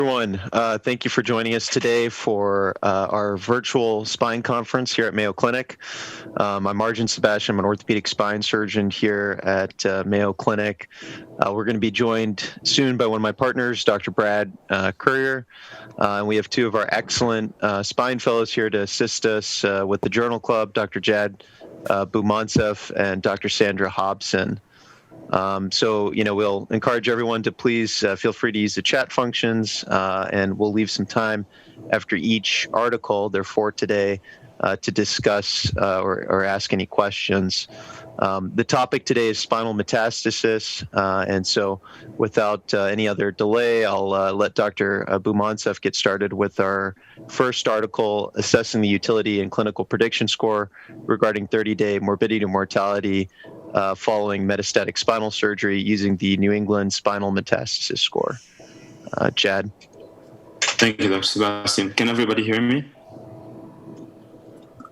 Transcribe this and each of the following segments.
Everyone, thank you for joining us today for our virtual spine conference here at Mayo Clinic. I'm Arjun Sebastian. I'm an orthopedic spine surgeon here at Mayo Clinic. We're going to be joined soon by one of my partners, Dr. Brad Courier. And we have two of our excellent spine fellows here to assist us with the Journal Club, Dr. Jad Boumansef and Dr. Sandra Hobson. We'll encourage everyone to please feel free to use the chat functions, and we'll leave some time after each article, there are 4 today, to discuss or ask any questions. The topic today is spinal metastasis, and so without any other delay, I'll let Dr. Boumansef get started with our first article, Assessing the Utility and Clinical Prediction Score regarding 30-day morbidity and mortality following metastatic spinal surgery using the New England Spinal Metastasis Score. Jad. Thank you, Dr. Sebastian. Can everybody hear me?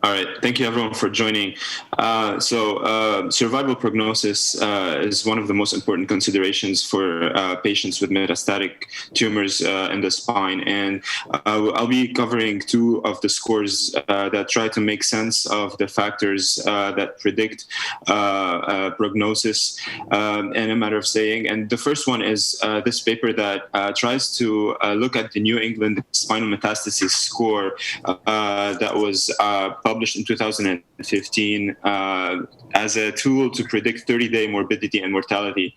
All right. Thank you, everyone, for joining. Survival prognosis is one of the most important considerations for patients with metastatic tumors in the spine. And I'll be covering 2 of the scores that try to make sense of the factors that predict prognosis in a matter of saying. And the first one is this paper that tries to look at the New England Spinal Metastasis Score that was published in 2015 as a tool to predict 30-day morbidity and mortality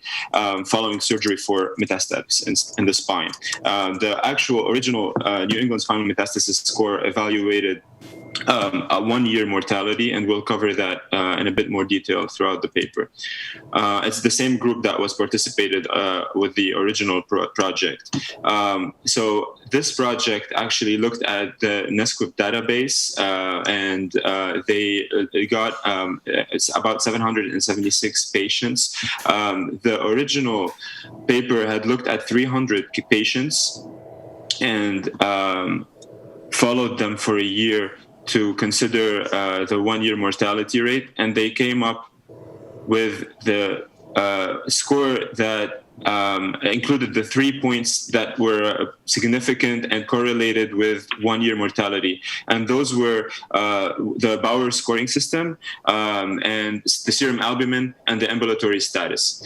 following surgery for metastasis in the spine. The actual original New England Spinal Metastasis Score evaluated a 1-year mortality, and we'll cover that in a bit more detail throughout the paper. It's the same group that was participated with the original project. So this project actually looked at the NESQIP database, and they got it's about 776 patients. The original paper had looked at 300 patients and followed them for a year to consider the 1-year mortality rate, and they came up with the score that included the 3 points that were significant and correlated with 1-year mortality. And those were the Bauer scoring system and the serum albumin and the ambulatory status.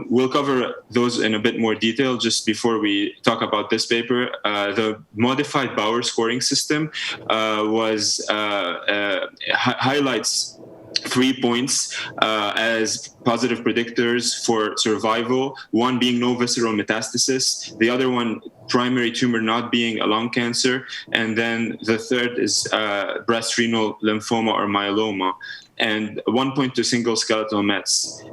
We'll cover those in a bit more detail just before we talk about this paper. The modified Bauer scoring system highlights 3 points as positive predictors for survival, one being no visceral metastasis, the other one primary tumor not being a lung cancer, and then the third is breast renal lymphoma or myeloma, and 1 point to single skeletal mets.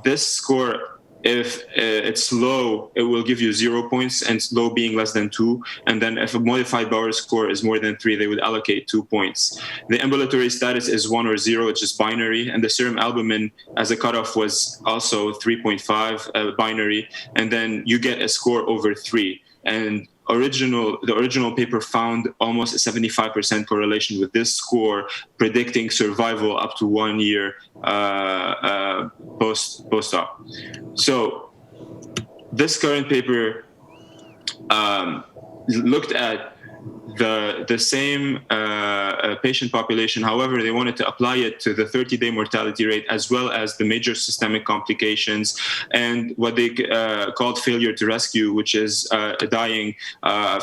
This score, if it's low, it will give you 0 points, and low being less than 2. And then if a modified Bauer score is more than 3, they would allocate 2 points. The ambulatory status is 1 or 0, it's just binary. And the serum albumin as a cutoff was also 3.5 binary. And then you get a score over 3. And the original paper found almost a 75% correlation with this score, predicting survival up to 1 year post-op. So this current paper looked at the same patient population. However, they wanted to apply it to the 30-day mortality rate as well as the major systemic complications and what they called failure to rescue, which is dying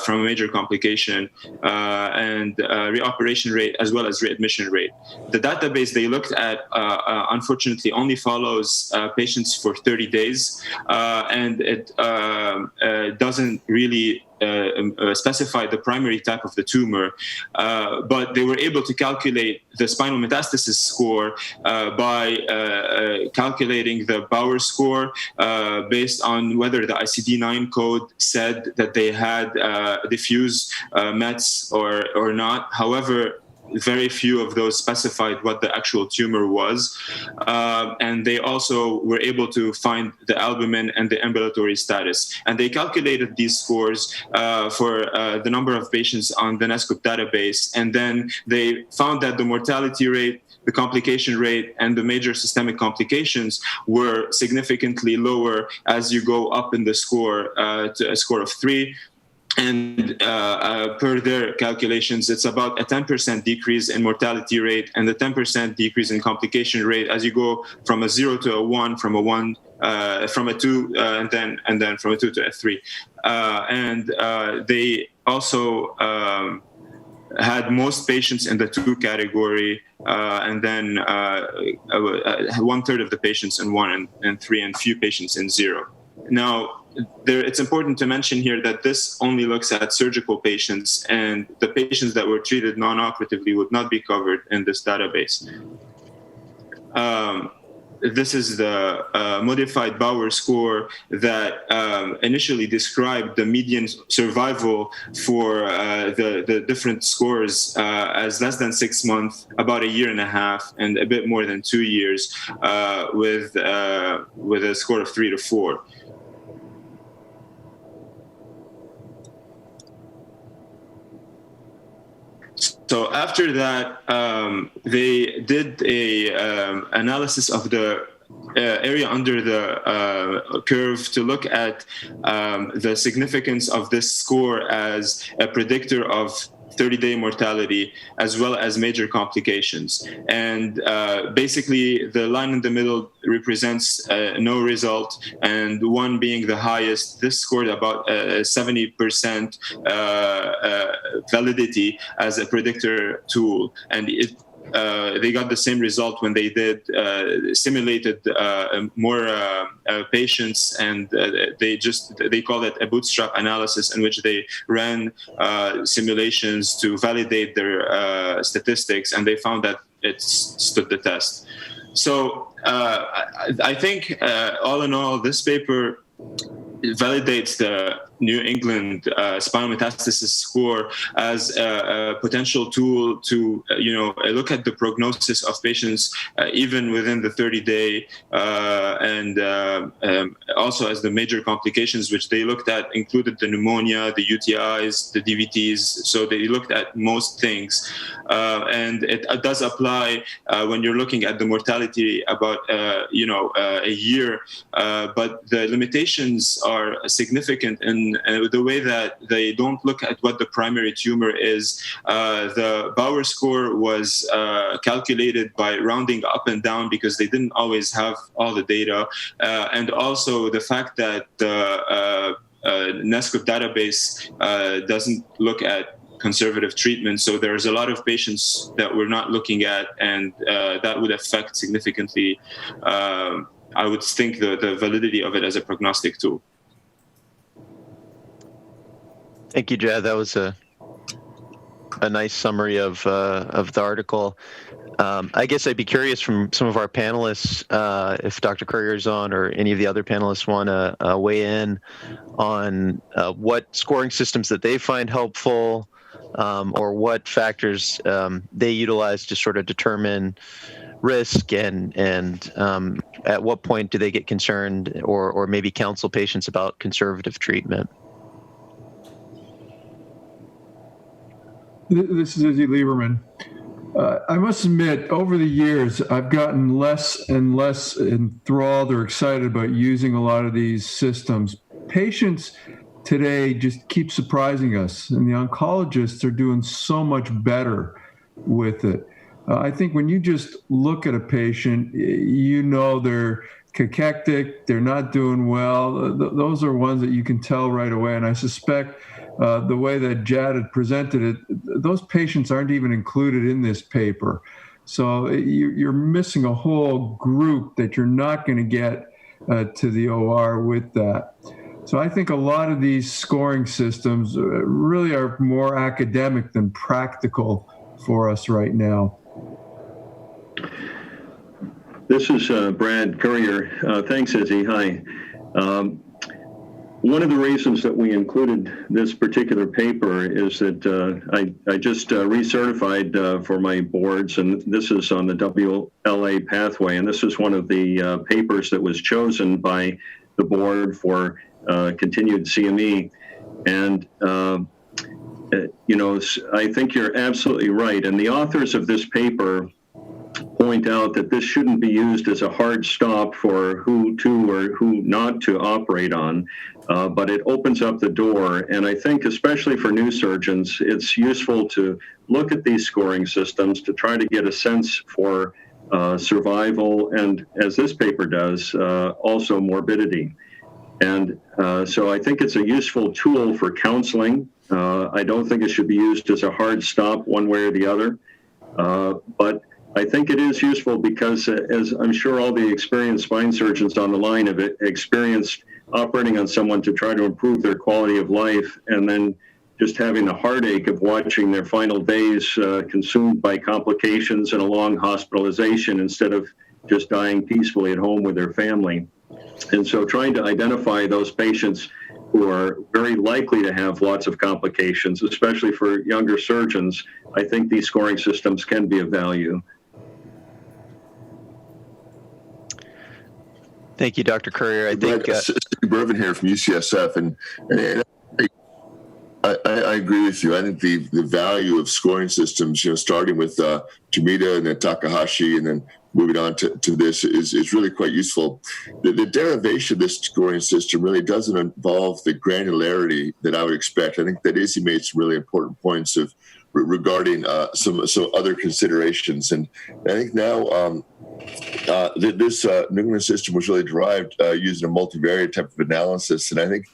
from a major complication, and reoperation rate as well as readmission rate. The database they looked at, unfortunately, only follows patients for 30 days, and it doesn't really specify the primary type of the tumor, but they were able to calculate the spinal metastasis score by calculating the Bauer score based on whether the ICD-9 code said that they had diffuse METs or not. However, very few of those specified what the actual tumor was. And they also were able to find the albumin and the ambulatory status. And they calculated these scores for the number of patients on the NESQIP database. And then they found that the mortality rate, the complication rate, and the major systemic complications were significantly lower as you go up in the score to a score of 3. And per their calculations, it's about a 10% decrease in mortality rate and a 10% decrease in complication rate as you go from a 0 to a 1, from a 1, from a 2, and then from a 2 to a 3. And they also had most patients in the 2 category, and then 1/3 of the patients in 1 and 3, and few patients in 0. Now, it's important to mention here that this only looks at surgical patients, and the patients that were treated non-operatively would not be covered in this database. This is the modified Bauer score that initially described the median survival for the different scores as less than 6 months, about 1.5 years, and a bit more than 2 years, with a score of 3 to 4. So after that, they did a analysis of the area under the curve to look at the significance of this score as a predictor of 30-day mortality as well as major complications. And basically, the line in the middle represents no result, and 1 being the highest. This scored about 70% validity as a predictor tool, and they got the same result when they did simulated more patients, and they call it a bootstrap analysis, in which they ran simulations to validate their statistics, and they found that it stood the test. So I think all in all, this paper validates the New England spinal metastasis score as a potential tool to, look at the prognosis of patients even within the 30-day, and also as the major complications, which they looked at, included the pneumonia, the UTIs, the DVTs. So they looked at most things, and it does apply when you're looking at the mortality about a year, but the limitations are significant in the way that they don't look at what the primary tumor is. The Bauer score was calculated by rounding up and down because they didn't always have all the data. And also the fact that the NESCOP database doesn't look at conservative treatment. So there's a lot of patients that we're not looking at, and that would affect significantly, I would think, the validity of it as a prognostic tool. Thank you, Jad. That was a nice summary of the article. I guess I'd be curious from some of our panelists if Dr. Courier's on, or any of the other panelists want to weigh in on what scoring systems that they find helpful, or what factors they utilize to sort of determine risk, and at what point do they get concerned or maybe counsel patients about conservative treatment. This is Izzy Lieberman. I must admit, over the years, I've gotten less and less enthralled or excited about using a lot of these systems. Patients today just keep surprising us, and the oncologists are doing so much better with it. I think when you just look at a patient, they're cachectic, they're not doing well. Those are ones that you can tell right away, and I suspect the way that Jad had presented it, those patients aren't even included in this paper. So you're missing a whole group that you're not going to get to the OR with that. So I think a lot of these scoring systems really are more academic than practical for us right now. This is Brad Courier. Thanks, Izzy. Hi. One of the reasons that we included this particular paper is that I just recertified for my boards, and this is on the WLA pathway, and this is one of the papers that was chosen by the board for continued CME. And, I think you're absolutely right. And the authors of this paper point out that this shouldn't be used as a hard stop for who to or who not to operate on, but it opens up the door. And I think especially for new surgeons, it's useful to look at these scoring systems to try to get a sense for survival and, as this paper does, also morbidity. And so I think it's a useful tool for counseling. I don't think it should be used as a hard stop one way or the other. But I think it is useful because, as I'm sure all the experienced spine surgeons on the line have experienced operating on someone to try to improve their quality of life, and then just having the heartache of watching their final days consumed by complications and a long hospitalization instead of just dying peacefully at home with their family. And so trying to identify those patients who are very likely to have lots of complications, especially for younger surgeons, I think these scoring systems can be of value. Thank you, Dr. Currier. I think Bervin here from UCSF, and I agree with you. I think the value of scoring systems, starting with Tomita and then Takahashi, and then moving on to this is really quite useful. The derivation of this scoring system really doesn't involve the granularity that I would expect. I think that Izzy made some really important points regarding some other considerations, and I think now this New England system was really derived using a multivariate type of analysis, and I think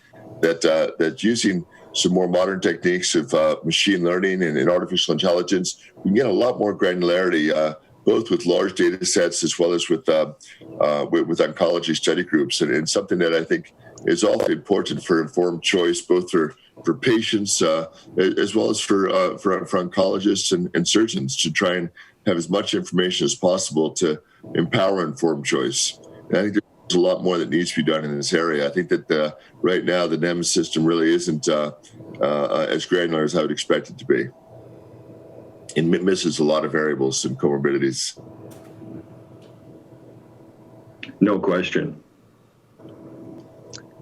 that using some more modern techniques of machine learning and artificial intelligence, we can get a lot more granularity, both with large data sets as well as with oncology study groups, and something that I think is also important for informed choice, both for patients as well as for oncologists and surgeons, to try and have as much information as possible to empower informed choice. And I think there's a lot more that needs to be done in this area. I think that right now the NEMS system really isn't as granular as I would expect it to be. It misses a lot of variables and comorbidities. No question.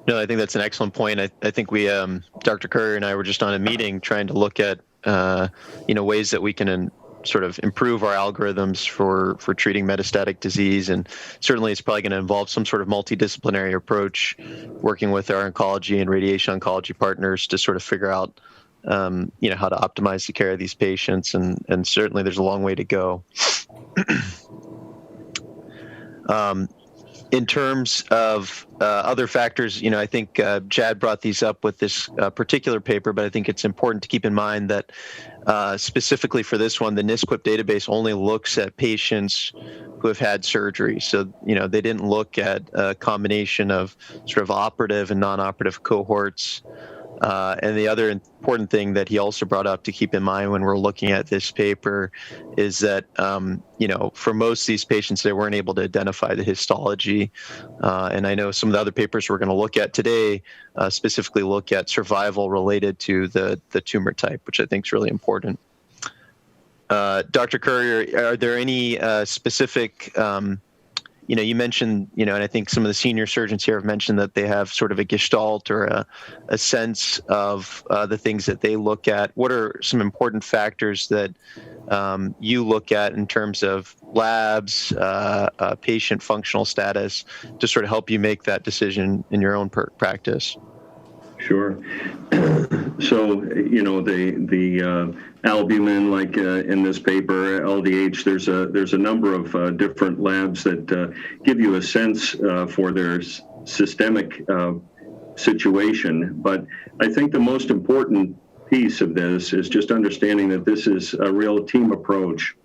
No, I think that's an excellent point. I think we, Dr. Currier and I were just on a meeting trying to look at, ways that we can sort of improve our algorithms for treating metastatic disease. And certainly it's probably going to involve some sort of multidisciplinary approach, working with our oncology and radiation oncology partners to sort of figure out, how to optimize the care of these patients. And certainly there's a long way to go. In terms of other factors, I think Chad brought these up with this particular paper, but I think it's important to keep in mind that specifically for this one, the NISQIP database only looks at patients who have had surgery. So, they didn't look at a combination of sort of operative and non-operative cohorts. And the other important thing that he also brought up to keep in mind when we're looking at this paper is that, for most of these patients, they weren't able to identify the histology. And I know some of the other papers we're going to look at today specifically look at survival related to the tumor type, which I think is really important. Dr. Currier, are there any specific you mentioned, and I think some of the senior surgeons here have mentioned that they have sort of a gestalt or a sense of the things that they look at. What are some important factors that you look at in terms of labs, patient functional status, to sort of help you make that decision in your own practice? Sure. So, the albumin, like in this paper, LDH, there's a number of different labs that give you a sense for their systemic situation. But I think the most important piece of this is just understanding that this is a real team approach.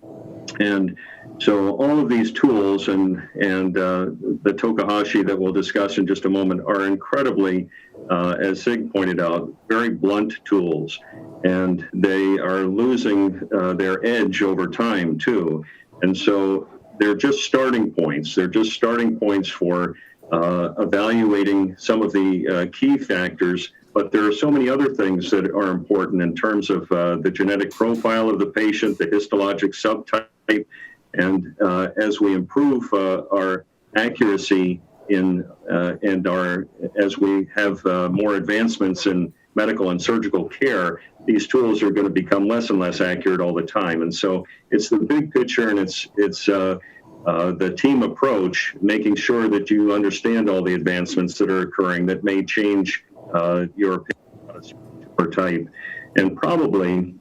And so all of these tools and the Takahashi that we'll discuss in just a moment are incredibly, as Sig pointed out, very blunt tools. And they are losing their edge over time, too. And so they're just starting points. They're just starting points for evaluating some of the key factors. But there are so many other things that are important in terms of the genetic profile of the patient, the histologic subtype, and as we improve our accuracy as we have more advancements in medical and surgical care, these tools are going to become less and less accurate all the time. And so it's the big picture, and it's the team approach, making sure that you understand all the advancements that are occurring that may change your opinion on a tumor type. And probably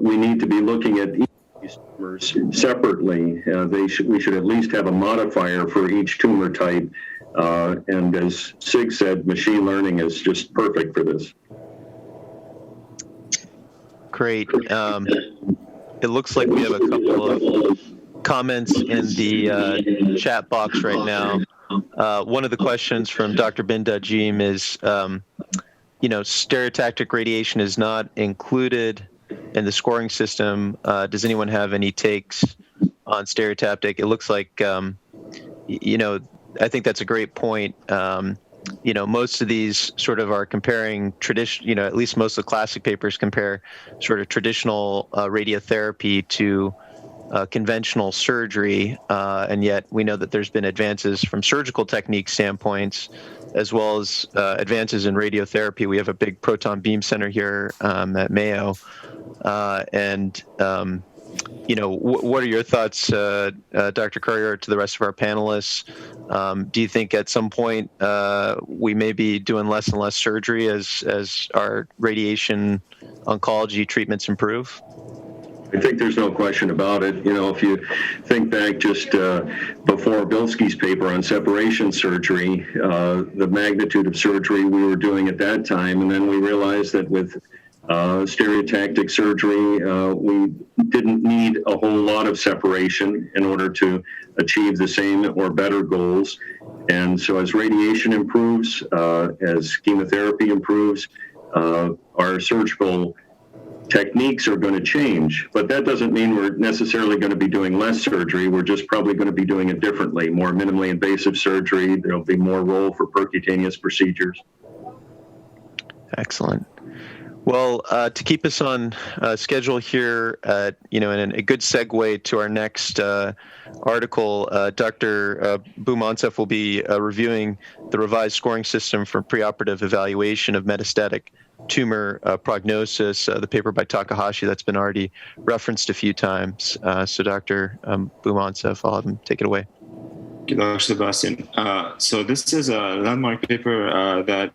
we need to be looking at each of these tumors separately. We should at least have a modifier for each tumor type. And as Sig said, machine learning is just perfect for this. Great. It looks like we have a couple of comments in the chat box right now. One of the questions from Dr. Bindajim is, stereotactic radiation is not included in the scoring system. Does anyone have any takes on stereotactic? It looks like, I think that's a great point. Most of these sort of are comparing tradition, at least most of the classic papers compare sort of traditional radiotherapy to conventional surgery, and yet we know that there's been advances from surgical technique standpoints, as well as advances in radiotherapy. We have a big proton beam center here at Mayo, what are your thoughts, Dr. Currier, to the rest of our panelists? Do you think at some point we may be doing less and less surgery as our radiation oncology treatments improve? I think there's no question about it. If you think back just before Bilski's paper on separation surgery, the magnitude of surgery we were doing at that time, and then we realized that with stereotactic surgery, we didn't need a whole lot of separation in order to achieve the same or better goals. And so as radiation improves, as chemotherapy improves, our surgical techniques are going to change, but that doesn't mean we're necessarily going to be doing less surgery. We're just probably going to be doing it differently, more minimally invasive surgery. There'll be more role for percutaneous procedures. Excellent. Well, to keep us on schedule here, and a good segue to our next article, Dr. Boumansef will be reviewing the revised scoring system for preoperative evaluation of metastatic tumor prognosis, the paper by Takahashi that's been already referenced a few times. So Dr. Boumansef, I'll have him take it away. Thank you, Dr. Sebastian. So this is a landmark paper that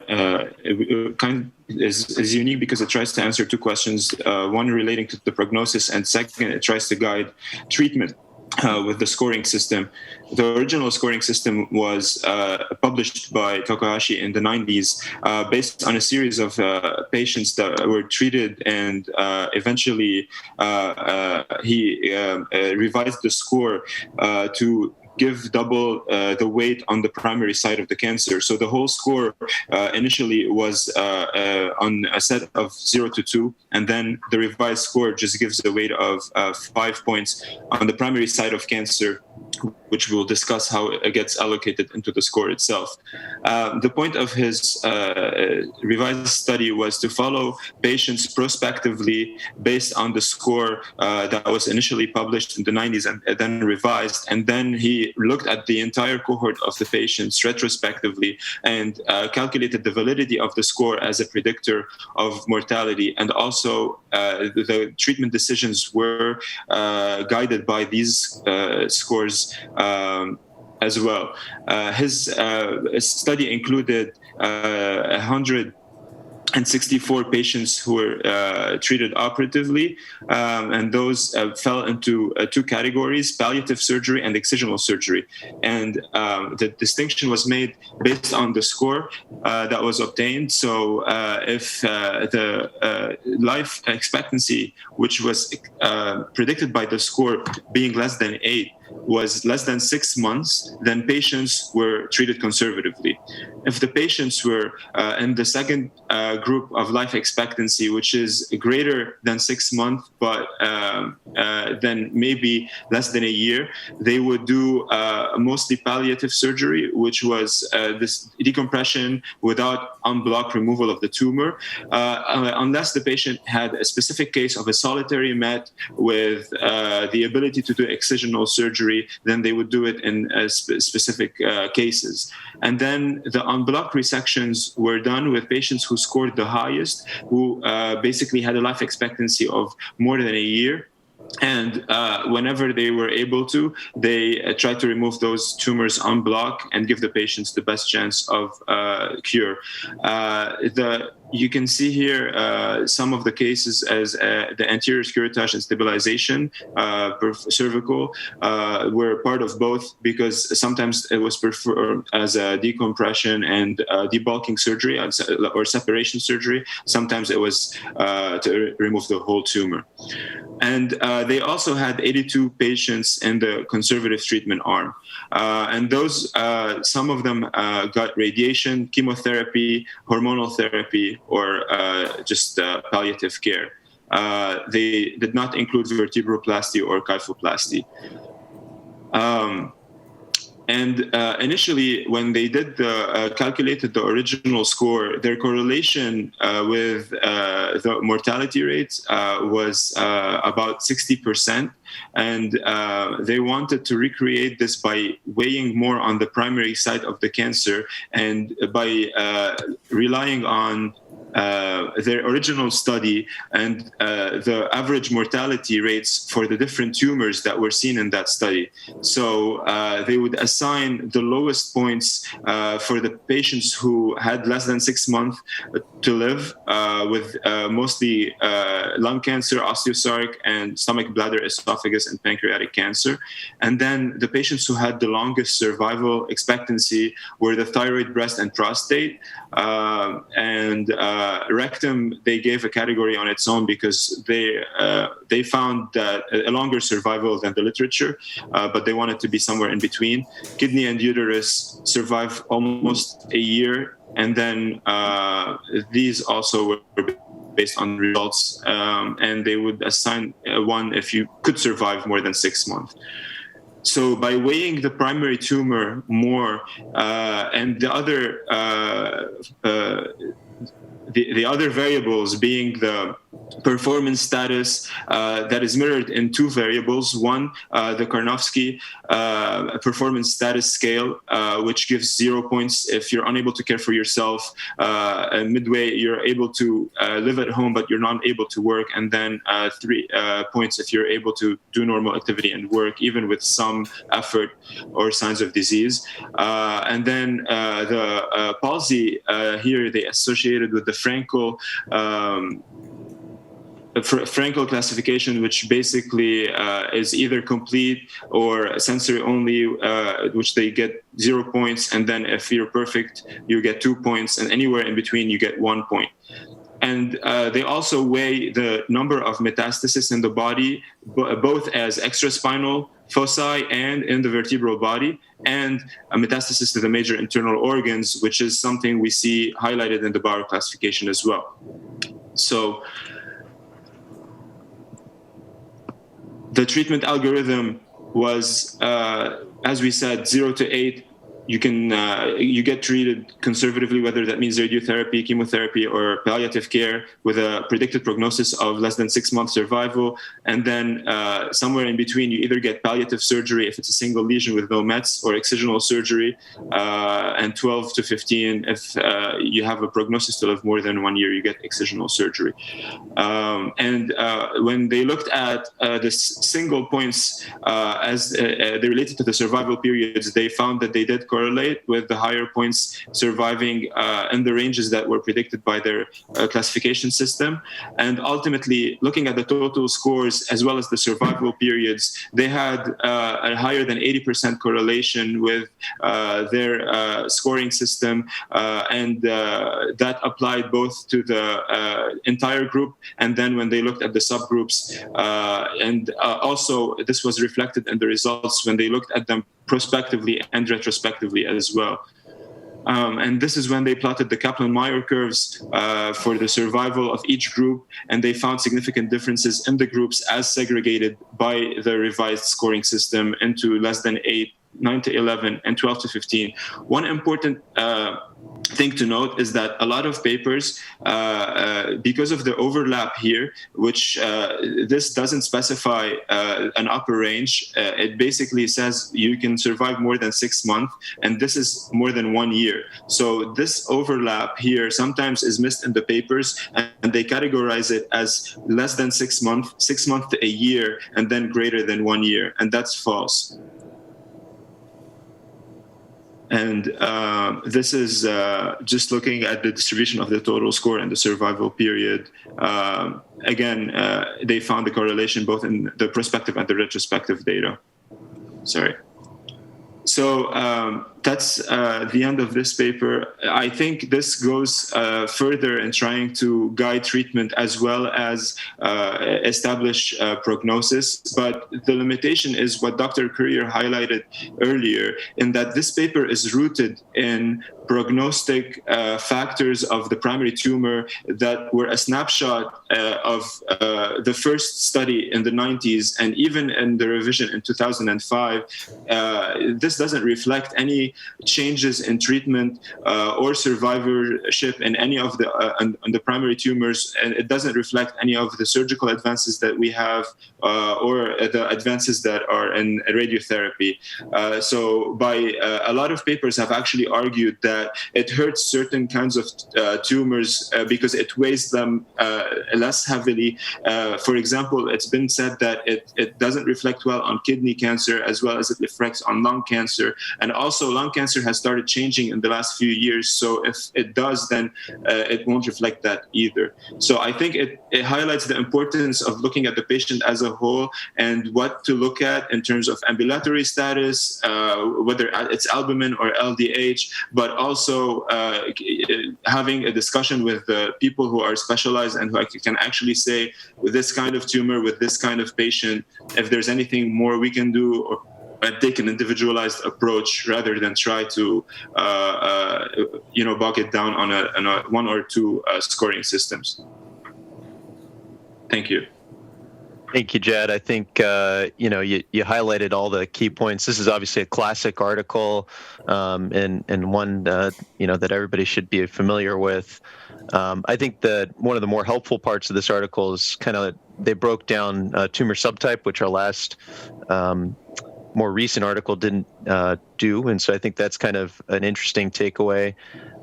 is unique because it tries to answer two questions, one relating to the prognosis, and second, it tries to guide treatment with the scoring system. The original scoring system was published by Takahashi in the 90s based on a series of patients that were treated, and eventually he revised the score to give double the weight on the primary side of the cancer. So the whole score initially was on a set of 0 to 2, and then the revised score just gives the weight of 5 points on the primary side of cancer, which we'll discuss how it gets allocated into the score itself. The point of his revised study was to follow patients prospectively based on the score that was initially published in the 90s and then revised, and then he looked at the entire cohort of the patients retrospectively and calculated the validity of the score as a predictor of mortality. And also the treatment decisions were guided by these scores as well. His study included 164 patients who were treated operatively, and those fell into two categories: palliative surgery and excisional surgery. And the distinction was made based on the score that was obtained. So if the life expectancy, which was predicted by the score being less than 8, was less than 6 months, then patients were treated conservatively. If the patients were in the second group of life expectancy, which is greater than 6 months, but then maybe less than a year, they would do mostly palliative surgery, which was this decompression without unblock removal of the tumor, unless the patient had a specific case of a solitary met with the ability to do excisional surgery, then they would do it in specific cases. And then then the en-bloc resections were done with patients who scored the highest, who basically had a life expectancy of more than a year. And whenever they were able to, they tried to remove those tumors en bloc and give the patients the best chance of cure. You can see here some of the cases as the anterior curettage and stabilization cervical were part of both, because sometimes it was performed as a decompression and debulking surgery or separation surgery. Sometimes it was to remove the whole tumor. And they also had 82 patients in the conservative treatment arm. And those, some of them got radiation, chemotherapy, hormonal therapy, or just palliative care. They did not include vertebroplasty or kyphoplasty. And initially, when they did calculated the original score, their correlation with the mortality rate was about 60%. And they wanted to recreate this by weighing more on the primary site of the cancer and by relying on their original study and the average mortality rates for the different tumors that were seen in that study. So they would assign the lowest points for the patients who had less than 6 months to live with mostly lung cancer, osteosarc, and stomach, bladder, esophagus, and pancreatic cancer. And then the patients who had the longest survival expectancy were the thyroid, breast, and prostate. And rectum, they gave a category on its own because they found that a longer survival than the literature, but they wanted to be somewhere in between. Kidney and uterus survive almost a year, and then these also were based on results, and they would assign one if you could survive more than 6 months. So by weighing the primary tumor more and the other variables being the performance status that is mirrored in two variables. One, the Karnofsky performance status scale, which gives 0 points if you're unable to care for yourself. Midway, you're able to live at home, but you're not able to work. And then 3 points if you're able to do normal activity and work, even with some effort or signs of disease. And then the palsy here, they associated with the Frankel classification, which basically is either complete or sensory only, which they get 0 points. And then if you're perfect, you get 2 points. And anywhere in between, you get 1 point. And they also weigh the number of metastases in the body, both as extraspinal foci and in the vertebral body, and a metastasis to the major internal organs, which is something we see highlighted in the Bauer classification as well. So the treatment algorithm was, as we said, 0 to 8. You can you get treated conservatively, whether that means radiotherapy, chemotherapy, or palliative care, with a predicted prognosis of less than 6 months survival. And then somewhere in between, you either get palliative surgery if it's a single lesion with no mets, or excisional surgery, and 12 to 15 if you have a prognosis to live more than 1 year, you get excisional surgery. And when they looked at the single points as they related to the survival periods, they found that they did correlate with the higher points surviving in the ranges that were predicted by their classification system. And ultimately, looking at the total scores as well as the survival periods, they had a higher than 80% correlation with their scoring system, and that applied both to the entire group, and then when they looked at the subgroups, and also this was reflected in the results when they looked at them prospectively and retrospectively as well. And this is when they plotted the Kaplan-Meier curves for the survival of each group, and they found significant differences in the groups as segregated by the revised scoring system into less than 8, 9 to 11, and 12 to 15. One important thing to note is that a lot of papers, because of the overlap here, which this doesn't specify an upper range, it basically says you can survive more than 6 months, and this is more than 1 year. So this overlap here sometimes is missed in the papers, and they categorize it as less than 6 months, 6 months to a year, and then greater than 1 year, and that's false. And this is just looking at the distribution of the total score and the survival period. Again, they found the correlation both in the prospective and the retrospective data. Sorry. So that's the end of this paper. I think this goes further in trying to guide treatment as well as establish prognosis. But the limitation is what Dr. Courier highlighted earlier, in that this paper is rooted in prognostic factors of the primary tumor that were a snapshot of the first study in the 90s, and even in the revision in 2005. This doesn't reflect any changes in treatment or survivorship in any of the primary tumors, and it doesn't reflect any of the surgical advances that we have or the advances that are in radiotherapy. So a lot of papers have actually argued that it hurts certain kinds of tumors because it weighs them less heavily. For example, it's been said that it doesn't reflect well on kidney cancer as well as it reflects on lung cancer. And also lung cancer has started changing in the last few years. So if it does, then it won't reflect that either. So I think it highlights the importance of looking at the patient as a whole and what to look at in terms of ambulatory status, whether it's albumin or LDH, but also having a discussion with the people who are specialized and who can actually say, with this kind of tumor, with this kind of patient, if there's anything more we can do, or take an individualized approach rather than try to bog it down on a 1 or 2 scoring systems. Thank you. Thank you, Jad. I think you highlighted all the key points. This is obviously a classic article, and one that everybody should be familiar with. I think that one of the more helpful parts of this article is kind of they broke down tumor subtype, which our last more recent article didn't do, and so I think that's kind of an interesting takeaway.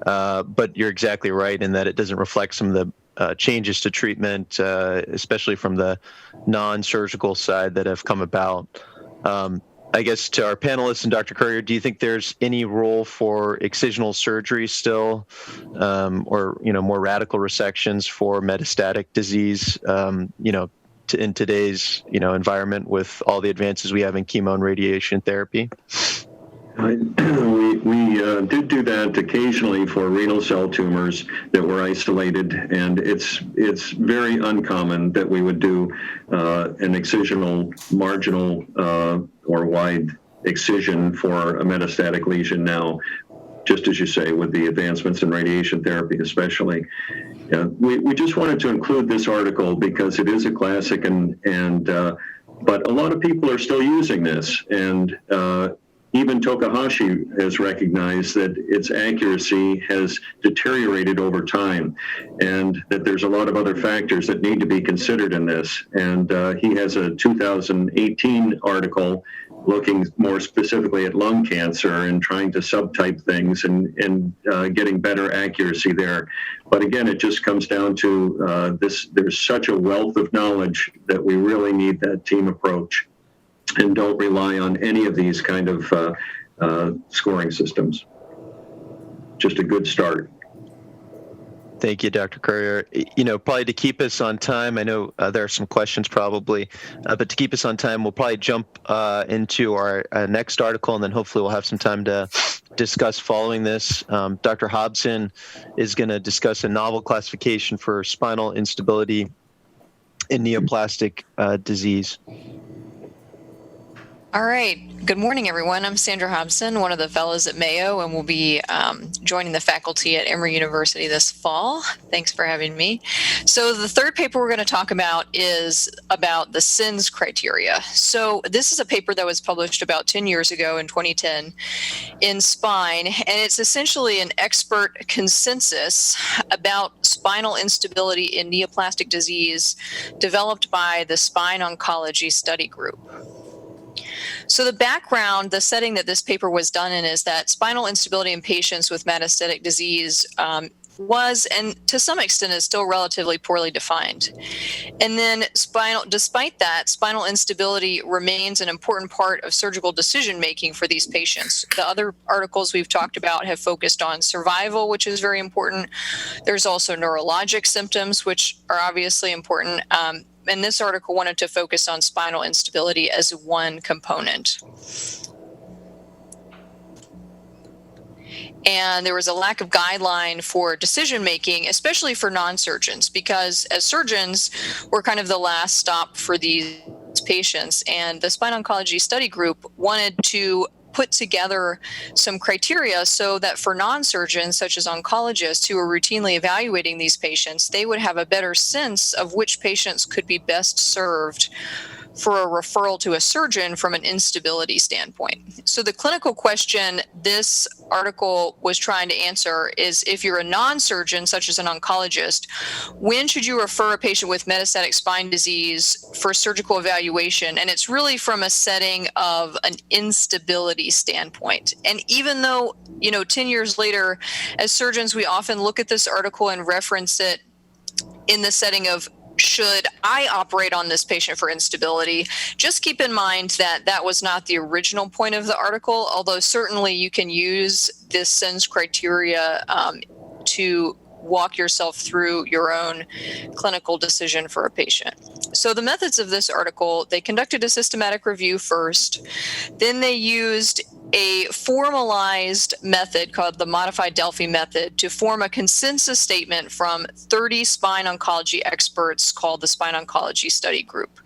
But you're exactly right in that it doesn't reflect some of the changes to treatment, especially from the non-surgical side that have come about. I guess to our panelists and Dr. Courier, do you think there's any role for excisional surgery still, or more radical resections for metastatic disease? In today's environment with all the advances we have in chemo and radiation therapy? We did do that occasionally for renal cell tumors that were isolated, and it's very uncommon that we would do an excisional marginal or wide excision for a metastatic lesion now, just as you say, with the advancements in radiation therapy especially. We just wanted to include this article because it is a classic, but a lot of people are still using this, and even Takahashi has recognized that its accuracy has deteriorated over time, and that there's a lot of other factors that need to be considered in this. And he has a 2018 article looking more specifically at lung cancer and trying to subtype things and getting better accuracy there. But again, it just comes down to there's such a wealth of knowledge that we really need that team approach, and don't rely on any of these kind of scoring systems. Just a good start. Thank you, Dr. Courier. Probably to keep us on time, I know there are some questions probably, but to keep us on time, we'll probably jump into our next article, and then hopefully we'll have some time to discuss following this. Dr. Hobson is going to discuss a novel classification for spinal instability in neoplastic disease. All right. Good morning, everyone. I'm Sandra Hobson, one of the fellows at Mayo, and will be joining the faculty at Emory University this fall. Thanks for having me. So the third paper we're going to talk about is about the SINS criteria. So this is a paper that was published about 10 years ago in 2010 in Spine, and it's essentially an expert consensus about spinal instability in neoplastic disease developed by the Spine Oncology Study Group. So the background, the setting that this paper was done in is that spinal instability in patients with metastatic disease was, and to some extent is still relatively poorly defined. And then despite that, spinal instability remains an important part of surgical decision-making for these patients. The other articles we've talked about have focused on survival, which is very important. There's also neurologic symptoms, which are obviously important. And this article wanted to focus on spinal instability as one component. And there was a lack of guideline for decision-making, especially for non-surgeons, because as surgeons, we're kind of the last stop for these patients. And the Spine Oncology Study Group wanted to put together some criteria so that for non-surgeons, such as oncologists who are routinely evaluating these patients, they would have a better sense of which patients could be best served for a referral to a surgeon from an instability standpoint. So the clinical question this article was trying to answer is, if you're a non-surgeon, such as an oncologist, when should you refer a patient with metastatic spine disease for surgical evaluation? And it's really from a setting of an instability standpoint. And even though, 10 years later, as surgeons, we often look at this article and reference it in the setting of, should I operate on this patient for instability? Just keep in mind that that was not the original point of the article, although certainly you can use this SINS criteria to walk yourself through your own clinical decision for a patient. So the methods of this article, they conducted a systematic review first, then they used a formalized method called the modified Delphi method to form a consensus statement from 30 spine oncology experts called the Spine Oncology Study Group.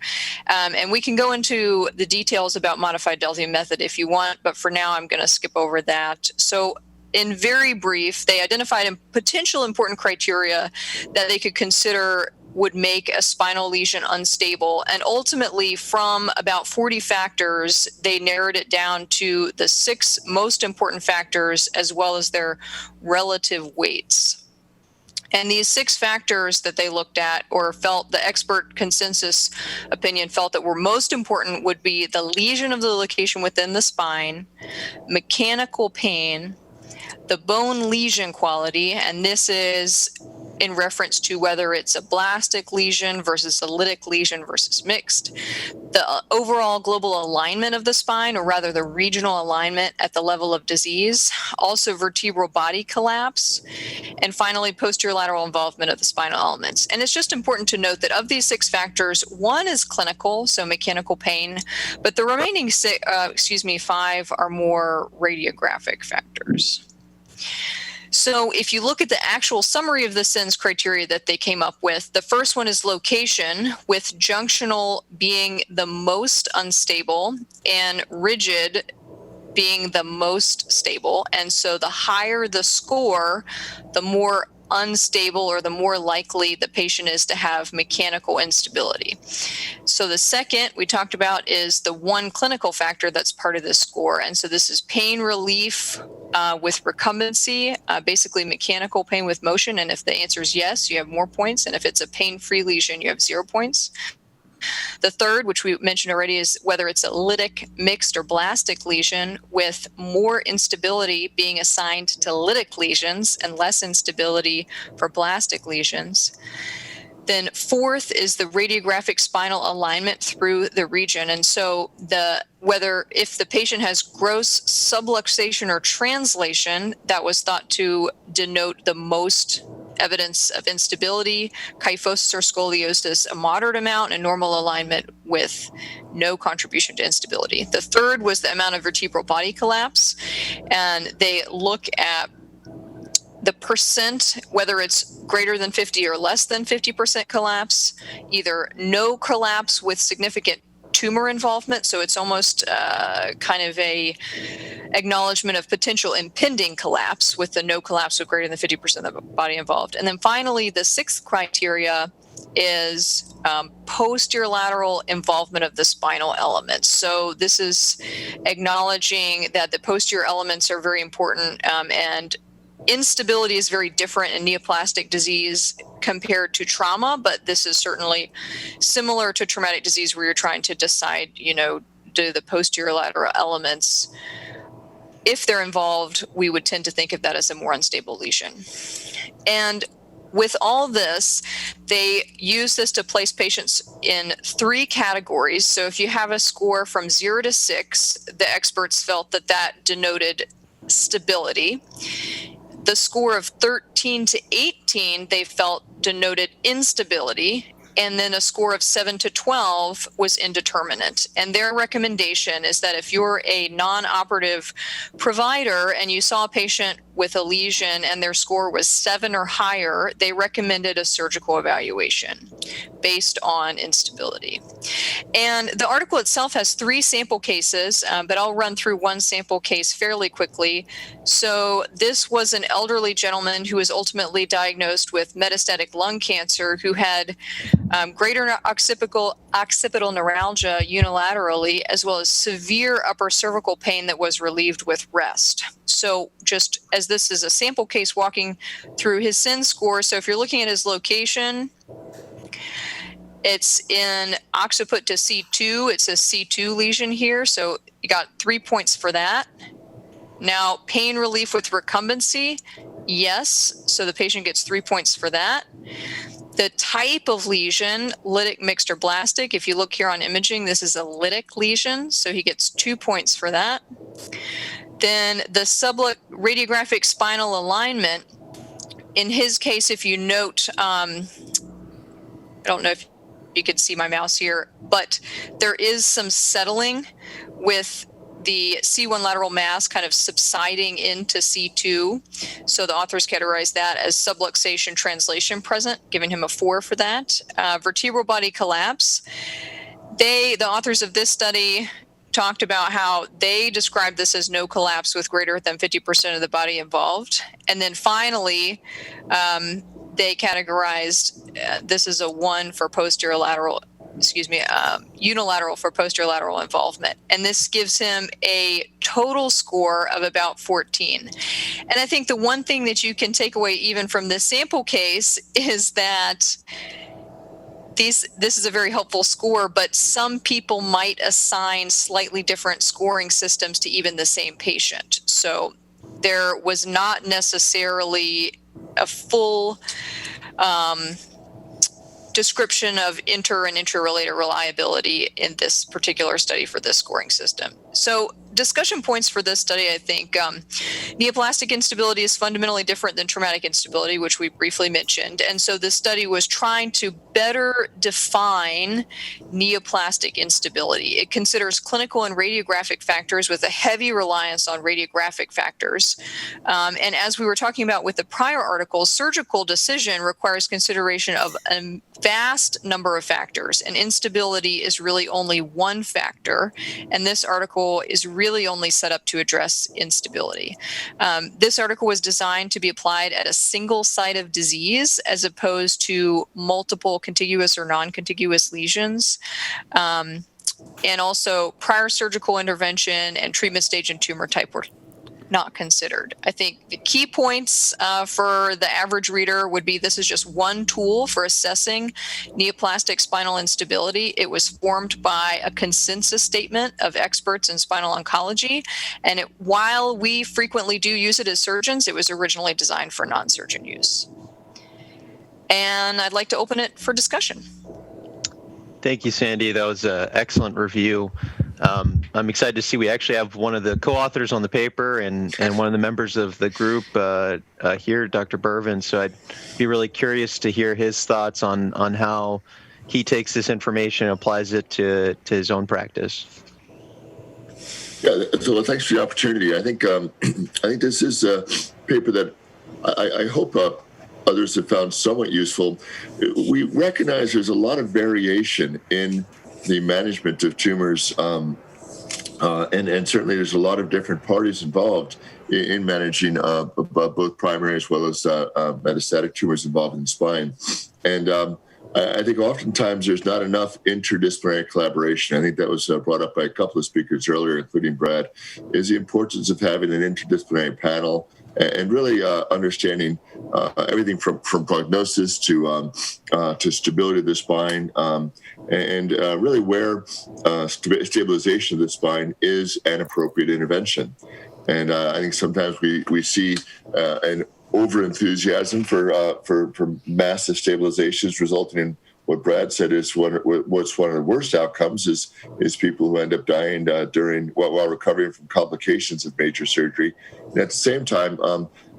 And we can go into the details about modified Delphi method if you want, but for now I'm going to skip over that. So in very brief, they identified potential important criteria that they could consider would make a spinal lesion unstable. And ultimately, from about 40 factors, they narrowed it down to the 6 most important factors as well as their relative weights. And these 6 factors that they looked at, or felt the expert consensus opinion felt that were most important, would be the lesion of the location within the spine, mechanical pain, the bone lesion quality, and this is in reference to whether it's a blastic lesion versus a lytic lesion versus mixed, the overall global alignment of the spine, or rather the regional alignment at the level of disease, also vertebral body collapse, and finally posterior lateral involvement of the spinal elements. And it's just important to note that of these 6 factors, 1 is clinical, so mechanical pain, but the remaining 5 are more radiographic factors. So if you look at the actual summary of the SINS criteria that they came up with, the first one is location, with junctional being the most unstable and rigid being the most stable. And so the higher the score, the more unstable or the more likely the patient is to have mechanical instability. So the second we talked about is the 1 clinical factor that's part of this score. And so this is pain relief with recumbency, basically mechanical pain with motion. And if the answer is yes, you have more points. And if it's a pain-free lesion, you have 0 points. The third, which we mentioned already, is whether it's a lytic, mixed, or blastic lesion, with more instability being assigned to lytic lesions and less instability for blastic lesions. Then fourth is the radiographic spinal alignment through the region. And so if the patient has gross subluxation or translation, that was thought to denote the most evidence of instability, kyphosis or scoliosis, a moderate amount, and normal alignment with no contribution to instability. The third was the amount of vertebral body collapse, and they look at the percent, whether it's greater than 50 or less than 50% collapse, either no collapse with significant tumor involvement. So it's almost kind of a acknowledgement of potential impending collapse with the no collapse of greater than 50% of the body involved. And then finally, the sixth criteria is posterior lateral involvement of the spinal elements. So this is acknowledging that the posterior elements are very important, and instability is very different in neoplastic disease compared to trauma, but this is certainly similar to traumatic disease where you're trying to decide, do the posterior lateral elements, if they're involved, we would tend to think of that as a more unstable lesion. And with all this, they use this to place patients in 3 categories. So if you have a score from 0 to 6, the experts felt that denoted stability. The score of 13 to 18, they felt denoted instability. And then a score of 7 to 12 was indeterminate. And their recommendation is that if you're a non-operative provider and you saw a patient with a lesion and their score was 7 or higher, they recommended a surgical evaluation based on instability. And the article itself has 3 sample cases, but I'll run through one sample case fairly quickly. So this was an elderly gentleman who was ultimately diagnosed with metastatic lung cancer who had greater occipital neuralgia unilaterally, as well as severe upper cervical pain that was relieved with rest. So just as this is a sample case walking through his SIN score, so if you're looking at his location, it's in occiput to C2. It's a C2 lesion here, so you got 3 points for that. Now, pain relief with recumbency, yes, so the patient gets 3 points for that. The type of lesion, lytic, mixed, or blastic. If you look here on imaging, this is a lytic lesion, so he gets 2 points for that. Then the subluxation radiographic spinal alignment. In his case, if you note, I don't know if you can see my mouse here, but there is some settling with the C1 lateral mass kind of subsiding into C2. So the authors categorized that as subluxation translation present, giving him a 4 for that. Vertebral body collapse. The authors of this study talked about how they described this as no collapse with greater than 50% of the body involved. And then finally, they categorized this as a 1 for unilateral for posterior lateral involvement. And this gives him a total score of about 14. And I think the one thing that you can take away even from this sample case is that this is a very helpful score, but some people might assign slightly different scoring systems to even the same patient. So there was not necessarily a full description of inter and intra-related reliability in this particular study for this scoring system. So discussion points for this study, I think, neoplastic instability is fundamentally different than traumatic instability, which we briefly mentioned. And so this study was trying to better define neoplastic instability. It considers clinical and radiographic factors with a heavy reliance on radiographic factors. And as we were talking about with the prior article, surgical decision requires consideration of a vast number of factors, and instability is really only one factor. And this article is really only set up to address instability. This article was designed to be applied at a single site of disease as opposed to multiple contiguous or non-contiguous lesions. And also prior surgical intervention and treatment stage and tumor type were not considered. I think the key points for the average reader would be this is just one tool for assessing neoplastic spinal instability. It was formed by a consensus statement of experts in spinal oncology. And while we frequently do use it as surgeons, it was originally designed for non-surgeon use. And I'd like to open it for discussion. Thank you, Sandy. That was an excellent review. I'm excited to see we actually have one of the co-authors on the paper and one of the members of the group here, Dr. Bervin. So I'd be really curious to hear his thoughts on how he takes this information and applies it to his own practice. Yeah, so thanks for the opportunity. I think this is a paper that I hope others have found somewhat useful. We recognize there's a lot of variation in the management of tumors. And certainly there's a lot of different parties involved in managing both primary as well as metastatic tumors involved in the spine. And I think oftentimes there's not enough interdisciplinary collaboration. I think that was brought up by a couple of speakers earlier, including Brad, is the importance of having an interdisciplinary panel and really understanding everything from prognosis to stability of the spine, and really where stabilization of the spine is an appropriate intervention. And I think sometimes we see an over-enthusiasm for massive stabilizations, resulting in what Brad said is what's one of the worst outcomes is people who end up dying while recovering from complications of major surgery. And at the same time,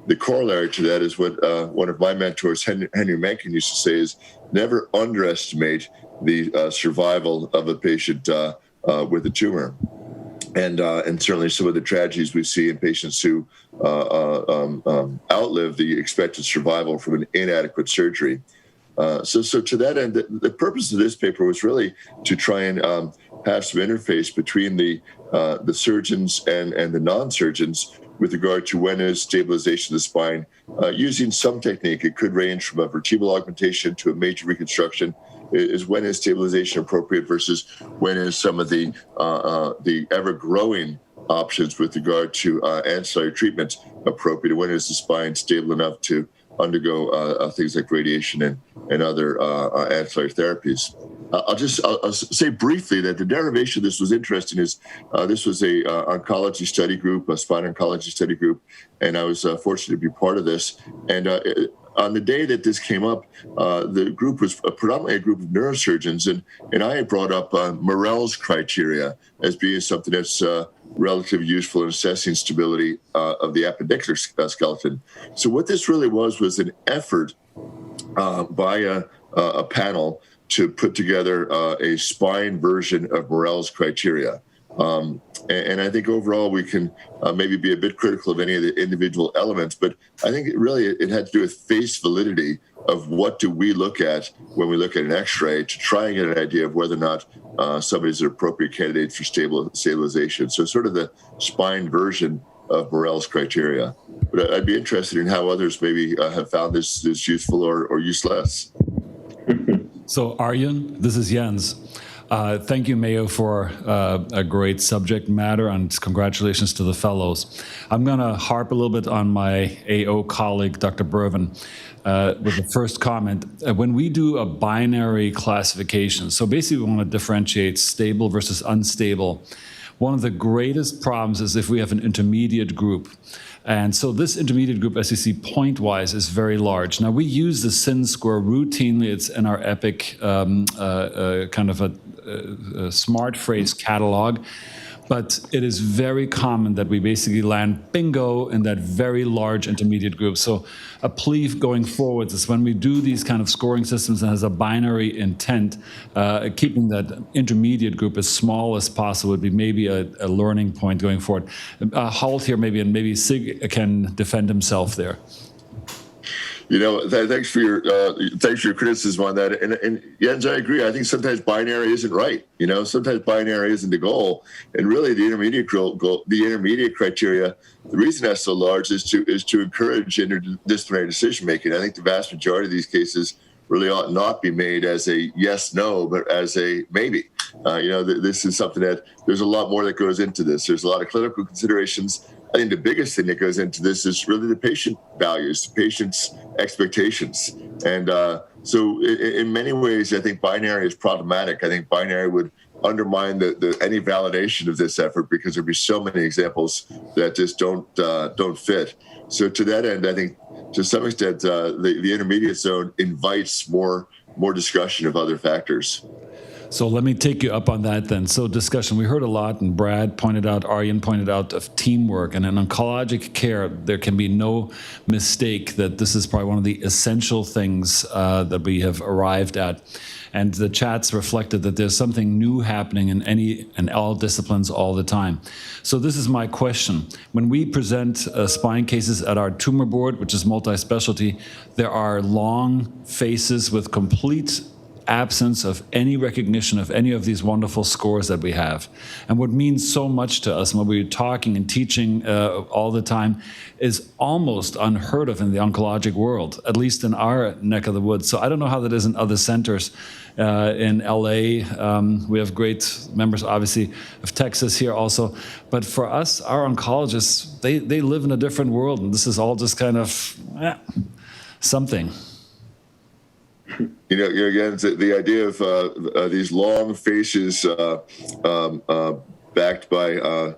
the corollary to that is what one of my mentors, Henry Mencken, used to say is never underestimate the survival of a patient with a tumor. And certainly some of the tragedies we see in patients who outlive the expected survival from an inadequate surgery. So to that end, the purpose of this paper was really to try and have some interface between the surgeons and the non-surgeons with regard to when is stabilization of the spine using some technique. It could range from a vertebral augmentation to a major reconstruction. Is when is stabilization appropriate versus when is some of the ever-growing options with regard to ancillary treatments appropriate? When is the spine stable enough to undergo things like radiation and other ancillary therapies? I'll say briefly that the derivation of this was interesting. This was a oncology study group, a spine oncology study group, and I was fortunate to be part of this. And on the day that this came up, the group was predominantly a group of neurosurgeons, and I had brought up Morell's criteria as being something that's relatively useful in assessing stability of the appendicular skeleton. So what this really was an effort by a panel to put together a spine version of Morell's criteria. And I think overall we can maybe be a bit critical of any of the individual elements, but I think it had to do with face validity of what do we look at when we look at an X-ray to try and get an idea of whether or not somebody's an appropriate candidate for stabilization. So sort of the spine version of Morell's criteria. But I'd be interested in how others maybe have found this useful or useless. So Arjen, this is Jens. Thank you, Mayo, for a great subject matter, and congratulations to the fellows. I'm going to harp a little bit on my AO colleague, Dr. Bervin, with the first comment. When we do a binary classification, so basically we want to differentiate stable versus unstable, one of the greatest problems is if we have an intermediate group. And so this intermediate group, as you see point-wise, is very large. Now, we use the sin score routinely. It's in our EPIC kind of a smart phrase catalog. But it is very common that we basically land bingo in that very large intermediate group. So a plea going forward is when we do these kind of scoring systems and has a binary intent, keeping that intermediate group as small as possible would be maybe a learning point going forward. Halt here maybe, and maybe Sig can defend himself there. Thanks for your criticism on that. And Jens, I agree. I think sometimes binary isn't right. Sometimes binary isn't the goal. And really, the intermediate goal, the intermediate criteria, the reason that's so large is to encourage interdisciplinary decision making. I think the vast majority of these cases really ought not be made as a yes, no, but as a maybe. This is something that there's a lot more that goes into this. There's a lot of clinical considerations. I think the biggest thing that goes into this is really the patient values, the patient's expectations. And so in many ways, I think binary is problematic. I think binary would undermine any validation of this effort because there'd be so many examples that just don't fit. So to that end, I think to some extent, the intermediate zone invites more discussion of other factors. So let me take you up on that then. So discussion, we heard a lot, and Brad pointed out, Arjen pointed out, of teamwork. And in oncologic care, there can be no mistake that this is probably one of the essential things that we have arrived at. And the chats reflected that there's something new happening in any and all disciplines all the time. So this is my question. When we present spine cases at our tumor board, which is multi-specialty, there are long faces with complete absence of any recognition of any of these wonderful scores that we have. And what means so much to us, and what we're talking and teaching all the time, is almost unheard of in the oncologic world, at least in our neck of the woods. So I don't know how that is in other centers. In LA, we have great members, obviously, of Texas here also. But for us, our oncologists, they live in a different world, and this is all just kind of something. You know, again, the idea of these long faces backed by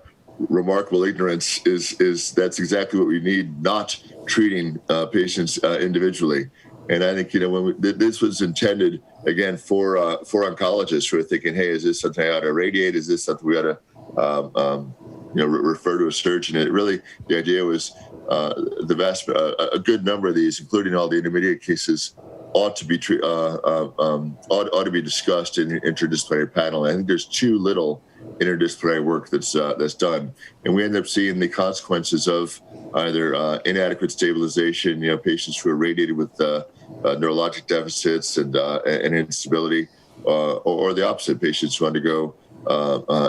remarkable ignorance is that's exactly what we need, not treating patients individually. And I think, you know, when this was intended, again, for oncologists who are thinking, hey, is this something I ought to irradiate? Is this something we ought to, refer to a surgeon? And really, the idea was a good number of these, including all the intermediate cases, ought to be ought to be discussed in the interdisciplinary panel. And I think there's too little interdisciplinary work that's done, and we end up seeing the consequences of either inadequate stabilization, you know, patients who are radiated with neurologic deficits and instability, or the opposite, patients who undergo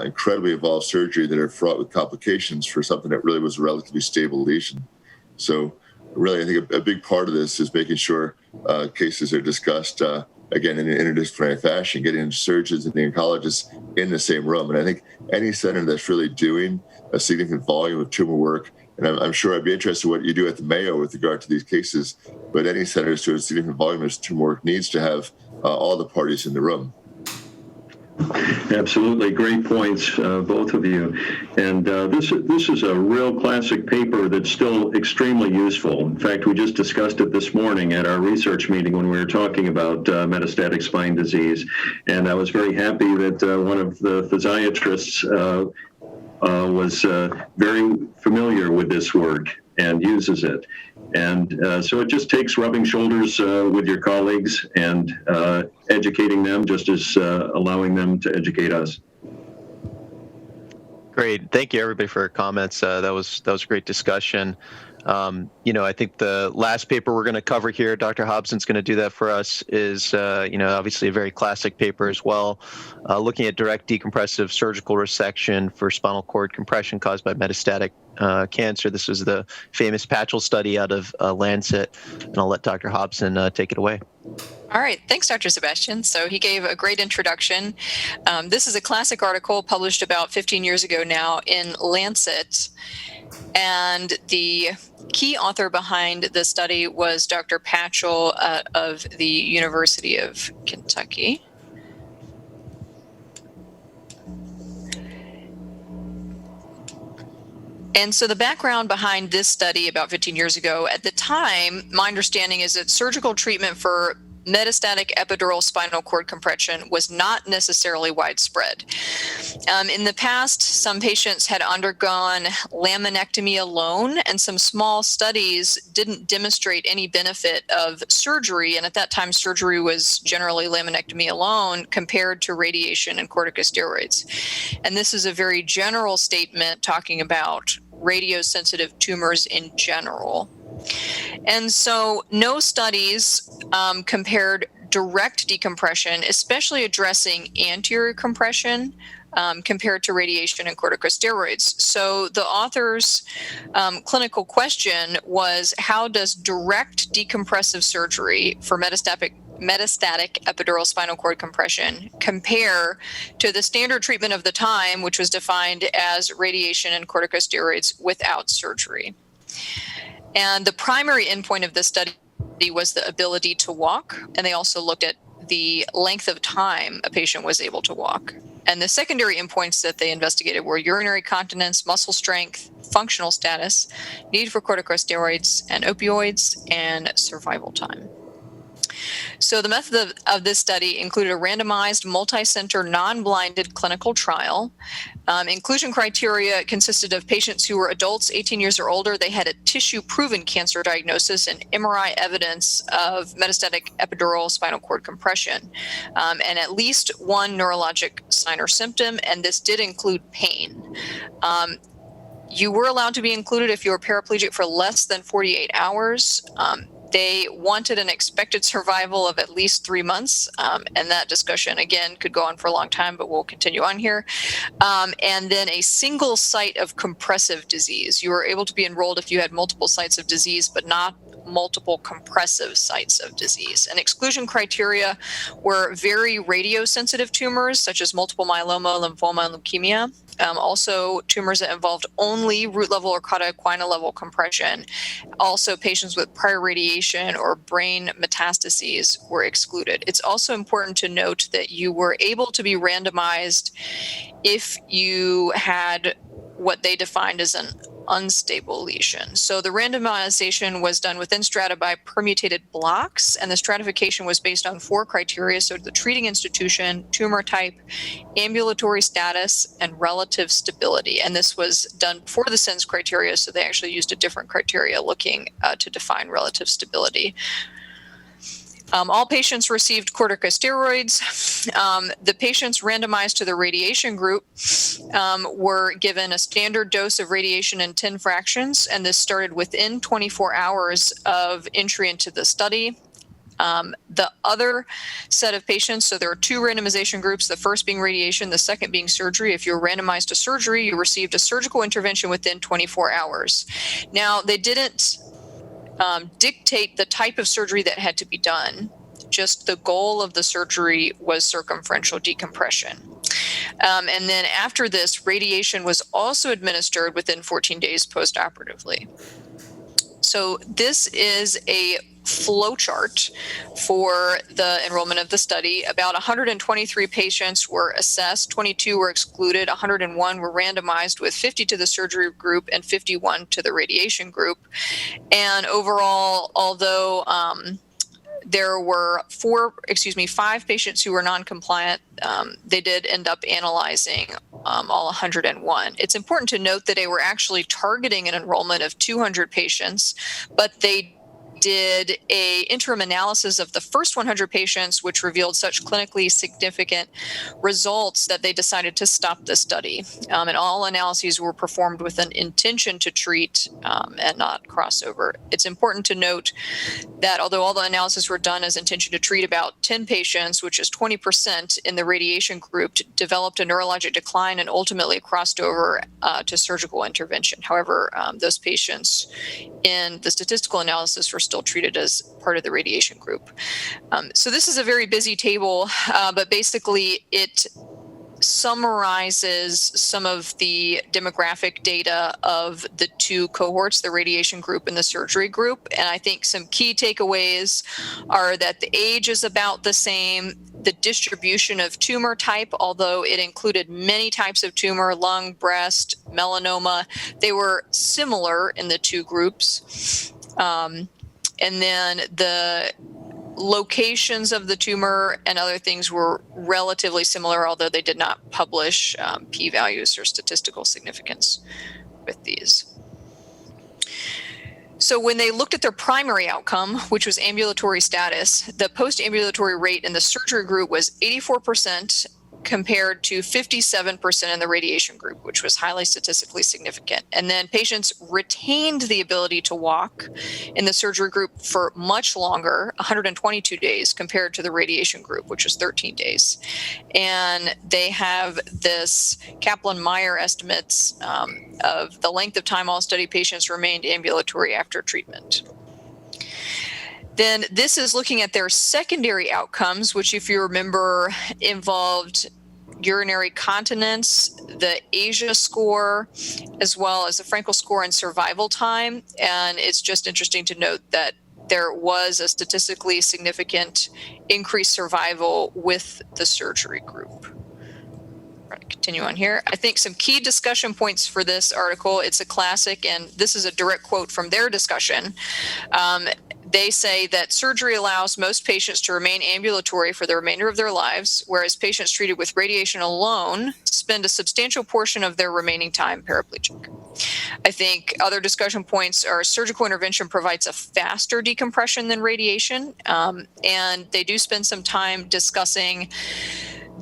incredibly involved surgery that are fraught with complications for something that really was a relatively stable lesion. So really, I think a big part of this is making sure cases are discussed, again, in an interdisciplinary fashion, getting surgeons and the oncologists in the same room. And I think any center that's really doing a significant volume of tumor work, and I'm sure I'd be interested in what you do at the Mayo with regard to these cases, but any centers doing a significant volume of tumor work needs to have all the parties in the room. Absolutely. Great points, both of you. And this is a real classic paper that's still extremely useful. In fact, we just discussed it this morning at our research meeting when we were talking about metastatic spine disease. And I was very happy that one of the physiatrists was very familiar with this work and uses it. And so it just takes rubbing shoulders with your colleagues and educating them, just as allowing them to educate us. Great. Thank you, everybody, for your comments. That was a great discussion. I think the last paper we're going to cover here, Dr. Hobson's going to do that for us, is, obviously a very classic paper as well, looking at direct decompressive surgical resection for spinal cord compression caused by metastatic cancer. This was the famous Patchel study out of Lancet, and I'll let Dr. Hobson take it away. All right. Thanks, Dr. Sebastian. So he gave a great introduction. This is a classic article published about 15 years ago now in Lancet. And the key author behind the study was Dr. Patchel of the University of Kentucky. And so the background behind this study about 15 years ago, at the time, my understanding is that surgical treatment for metastatic epidural spinal cord compression was not necessarily widespread. In the past, some patients had undergone laminectomy alone, and some small studies didn't demonstrate any benefit of surgery. And at that time, surgery was generally laminectomy alone compared to radiation and corticosteroids. And this is a very general statement talking about radiosensitive tumors in general. And so no studies compared direct decompression, especially addressing anterior compression, compared to radiation and corticosteroids. So the author's clinical question was, how does direct decompressive surgery for metastatic epidural spinal cord compression compare to the standard treatment of the time, which was defined as radiation and corticosteroids without surgery? And the primary endpoint of this study was the ability to walk, and they also looked at the length of time a patient was able to walk. And the secondary endpoints that they investigated were urinary continence, muscle strength, functional status, need for corticosteroids and opioids, and survival time. So the method of this study included a randomized, multi-center, non-blinded clinical trial. Inclusion criteria consisted of patients who were adults 18 years or older. They had a tissue-proven cancer diagnosis and MRI evidence of metastatic epidural spinal cord compression, and at least one neurologic sign or symptom, and this did include pain. You were allowed to be included if you were paraplegic for less than 48 hours. They wanted an expected survival of at least 3 months, and that discussion, again, could go on for a long time, but we'll continue on here. And then a single site of compressive disease. You were able to be enrolled if you had multiple sites of disease, but not multiple compressive sites of disease. And exclusion criteria were very radiosensitive tumors, such as multiple myeloma, lymphoma, and leukemia. Also, tumors that involved only root level or cauda level compression. Also, patients with prior radiation or brain metastases were excluded. It's also important to note that you were able to be randomized if you had what they defined as an unstable lesion. So the randomization was done within strata by permutated blocks, and the stratification was based on 4 criteria. So the treating institution, tumor type, ambulatory status, and relative stability. And this was done before the SENS criteria, so they actually used a different criteria looking to define relative stability. All patients received corticosteroids. The patients randomized to the radiation group were given a standard dose of radiation in 10 fractions, and this started within 24 hours of entry into the study. The other set of patients, so there are 2 randomization groups, the first being radiation, the second being surgery. If you were randomized to surgery, you received a surgical intervention within 24 hours. Now, they didn't dictate the type of surgery that had to be done. Just the goal of the surgery was circumferential decompression. And then after this, radiation was also administered within 14 days postoperatively. So this is a flow chart for the enrollment of the study. About 123 patients were assessed, 22 were excluded, 101 were randomized, with 50 to the surgery group and 51 to the radiation group. And overall, although there were 5 patients who were non-compliant, they did end up analyzing all 101. It's important to note that they were actually targeting an enrollment of 200 patients, but they did a interim analysis of the first 100 patients, which revealed such clinically significant results that they decided to stop the study. And all analyses were performed with an intention to treat and not crossover. It's important to note that although all the analyses were done as intention to treat, about 10 patients, which is 20% in the radiation group, developed a neurologic decline and ultimately crossed over to surgical intervention. However, those patients in the statistical analysis were still treated as part of the radiation group. So this is a very busy table, but basically it summarizes some of the demographic data of the 2 cohorts, the radiation group and the surgery group. And I think some key takeaways are that the age is about the same. The distribution of tumor type, although it included many types of tumor, lung, breast, melanoma, they were similar in the 2 groups. And then the locations of the tumor and other things were relatively similar, although they did not publish p-values or statistical significance with these. So when they looked at their primary outcome, which was ambulatory status, the post-ambulatory rate in the surgery group was 84%, compared to 57% in the radiation group, which was highly statistically significant. And then patients retained the ability to walk in the surgery group for much longer, 122 days, compared to the radiation group, which was 13 days. And they have this Kaplan-Meier estimates of the length of time all study patients remained ambulatory after treatment. Then this is looking at their secondary outcomes, which, if you remember, involved urinary continence, the ASIA score, as well as the Frankel score and survival time. And it's just interesting to note that there was a statistically significant increased survival with the surgery group. Continue on here. I think some key discussion points for this article, it's a classic, and this is a direct quote from their discussion. They say that surgery allows most patients to remain ambulatory for the remainder of their lives, whereas patients treated with radiation alone spend a substantial portion of their remaining time paraplegic. I think other discussion points are surgical intervention provides a faster decompression than radiation, and they do spend some time discussing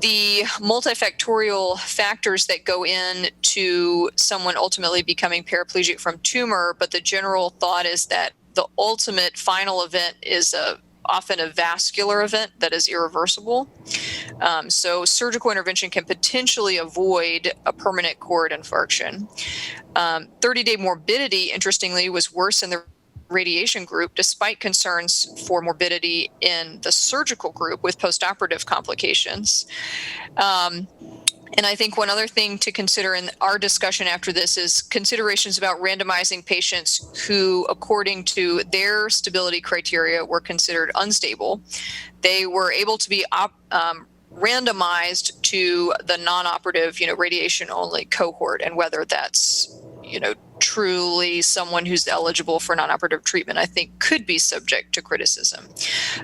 the multifactorial factors that go into someone ultimately becoming paraplegic from tumor, but the general thought is that the ultimate final event is often a vascular event that is irreversible. So surgical intervention can potentially avoid a permanent cord infarction. 30-day morbidity, interestingly, was worse in the radiation group, despite concerns for morbidity in the surgical group with postoperative complications. And I think one other thing to consider in our discussion after this is considerations about randomizing patients who, according to their stability criteria, were considered unstable. They were able to be randomized to the non-operative, radiation-only cohort, and whether that's, truly someone who's eligible for non-operative treatment, I think could be subject to criticism.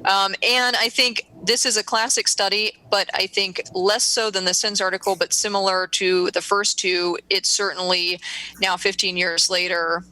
And I think this is a classic study, but I think less so than the SENS article, but similar to the first two, it's certainly now 15 years later,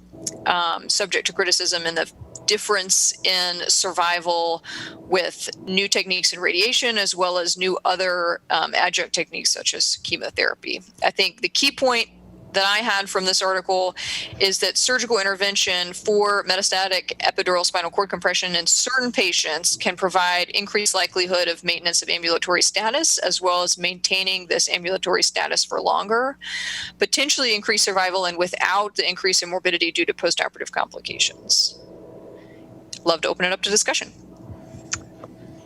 subject to criticism, and the difference in survival with new techniques in radiation, as well as new other adjunct techniques such as chemotherapy. I think the key point that I had from this article is that surgical intervention for metastatic epidural spinal cord compression in certain patients can provide increased likelihood of maintenance of ambulatory status, as well as maintaining this ambulatory status for longer, potentially increase survival, and without the increase in morbidity due to postoperative complications. Love to open it up to discussion.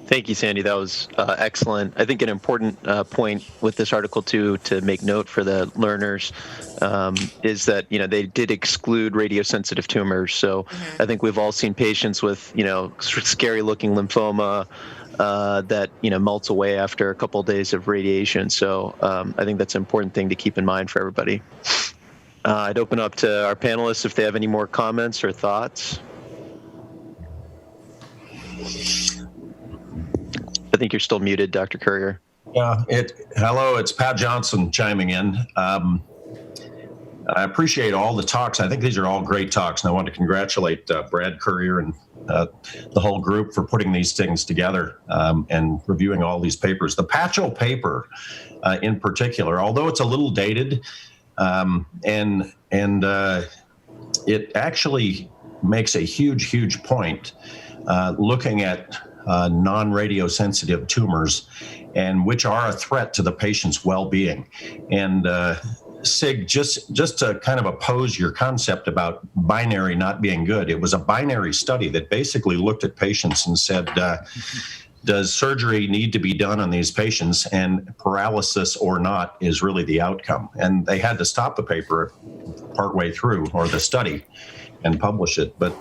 Thank you, Sandy. That was excellent. I think an important point with this article too, to make note for the learners, is that they did exclude radiosensitive tumors. So I think we've all seen patients with scary-looking lymphoma that melts away after a couple of days of radiation. So I think that's an important thing to keep in mind for everybody. I'd open up to our panelists if they have any more comments or thoughts. I think you're still muted, Dr. Courier. Yeah. Hello, it's Pat Johnson chiming in. I appreciate all the talks. I think these are all great talks, and I want to congratulate Brad Courier and the whole group for putting these things together and reviewing all these papers. The Patchel paper, in particular, although it's a little dated, and it actually makes a huge point looking at non-radiosensitive tumors and which are a threat to the patient's well-being. And Sig, just to kind of oppose your concept about binary not being good, it was a binary study that basically looked at patients and said, does surgery need to be done on these patients, and paralysis or not is really the outcome. And they had to stop the paper partway through, or the study, and publish it. But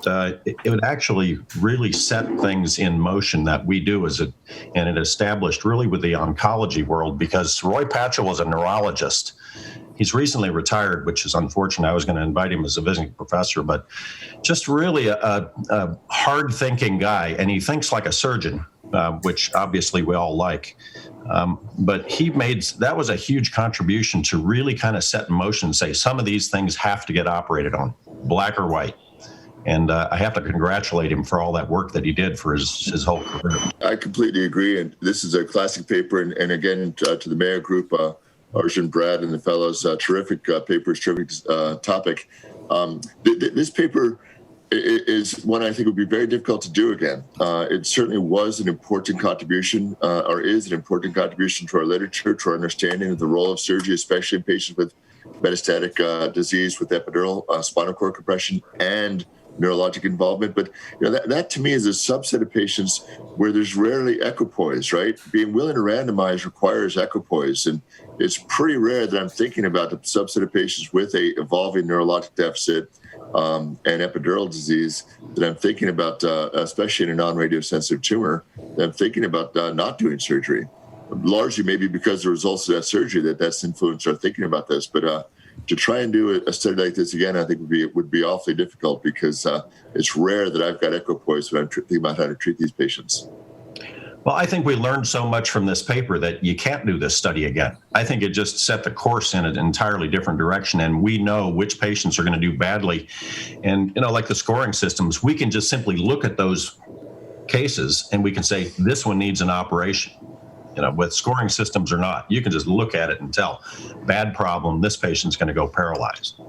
it would actually really set things in motion that we do and it established really with the oncology world, because Roy Patchel was a neurologist. He's recently retired, which is unfortunate. I was going to invite him as a visiting professor, but just really a hard-thinking guy, and he thinks like a surgeon, which obviously we all like. But that was a huge contribution to really kind of set in motion, say some of these things have to get operated on, black or white. And I have to congratulate him for all that work that he did for his whole career. I completely agree. And this is a classic paper. And again, to the Mayo group, Arjun, Brad, and the fellows, terrific papers, terrific topic. This paper is one I think would be very difficult to do again. It certainly was an important contribution, or is an important contribution to our literature, to our understanding of the role of surgery, especially in patients with metastatic disease with epidural spinal cord compression and neurologic involvement. But that to me is a subset of patients where there's rarely equipoise, right? Being willing to randomize requires equipoise. And it's pretty rare that I'm thinking about the subset of patients with a evolving neurologic deficit and epidural disease that I'm thinking about, especially in a non-radiosensitive tumor, that I'm thinking about not doing surgery. Largely maybe because of the results of that surgery that's influenced our thinking about this. But to try and do a study like this again, I think would be awfully difficult, because it's rare that I've got equipoise when I'm thinking about how to treat these patients. Well, I think we learned so much from this paper that you can't do this study again. I think it just set the course in an entirely different direction, and we know which patients are going to do badly. And, like the scoring systems, we can just simply look at those cases and we can say, this one needs an operation. With scoring systems or not, you can just look at it and tell, bad problem, this patient's going to go paralyzed.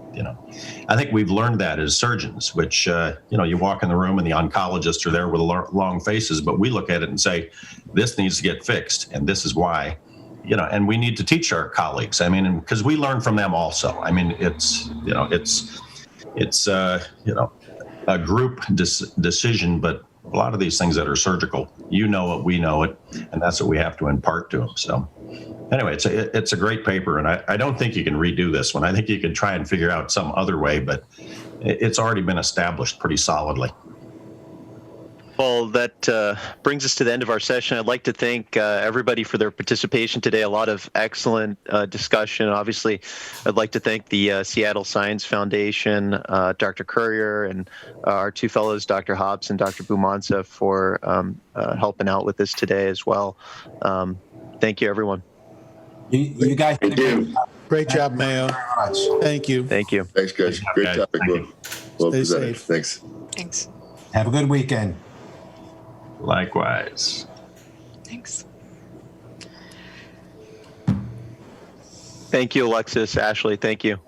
I think we've learned that as surgeons, which, you walk in the room and the oncologists are there with long faces, but we look at it and say, this needs to get fixed, and this is why, and we need to teach our colleagues. I mean, because we learn from them also. I mean, it's a group decision, but a lot of these things that are surgical, we know it, and that's what we have to impart to them. So anyway, it's a great paper, and I don't think you can redo this one. I think you can try and figure out some other way, but it's already been established pretty solidly. Well, that brings us to the end of our session. I'd like to thank everybody for their participation today. A lot of excellent discussion. Obviously, I'd like to thank the Seattle Science Foundation, Dr. Courier, and our two fellows, Dr. Hobbs and Dr. Bumanza, for helping out with this today as well. Thank you, everyone. You guys did a great job. Great job, Mayo. Thank you. Thank you. Thanks, guys. Great topic. Well Stay presented. safe. Thanks. Thanks. Have a good weekend. Likewise. Thanks. Thank you, Alexis, Ashley. Thank you.